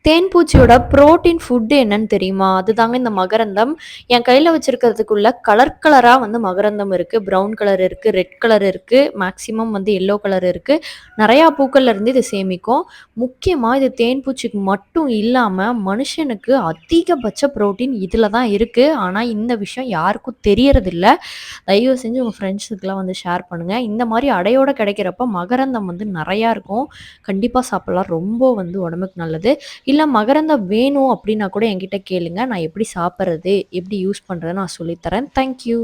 தேன்பூச்சியோட protein food என்னன்னு தெரியுமா? அதுதாங்க இந்த மகரந்தம். என் கையில வச்சிருக்கிறதுக்குள்ள கலர் கலரா வந்து மகரந்தம் இருக்கு. ப்ரவுன் கலர் இருக்கு, ரெட் கலர் இருக்கு, மேக்ஸிமம் வந்து எல்லோ கலர் இருக்கு. நெறையா பூக்கள்ல இருந்து இது சேமிக்கும். முக்கியமா இது தேன்பூச்சிக்கு மட்டும் இல்லாம, மனுஷனுக்கு அதிகபட்ச புரோட்டீன் இதுல தான் இருக்கு. ஆனா இந்த விஷயம் யாருக்கும் தெரியறதில்ல. தயவு செஞ்சு உங்க ஃப்ரெண்ட்ஸுக்குலாம் வந்து ஷேர் பண்ணுங்க. இந்த மாரி அடையோட கிடைக்கிறப்ப மகரந்தம் வந்து நெறையா இருக்கும். கண்டிப்பா சாப்பிடலாம். ரொம்ப வந்து உடம்புக்கு நல்லது. இல்ல மகரந்தம் வேணும் அப்படின்னா கூட என்கிட்ட கேளுங்க. நான் எப்படி சாப்பிடுறது, எப்படி யூஸ் பண்றதுன்னு நான் சொல்லி தரேன். Thank you.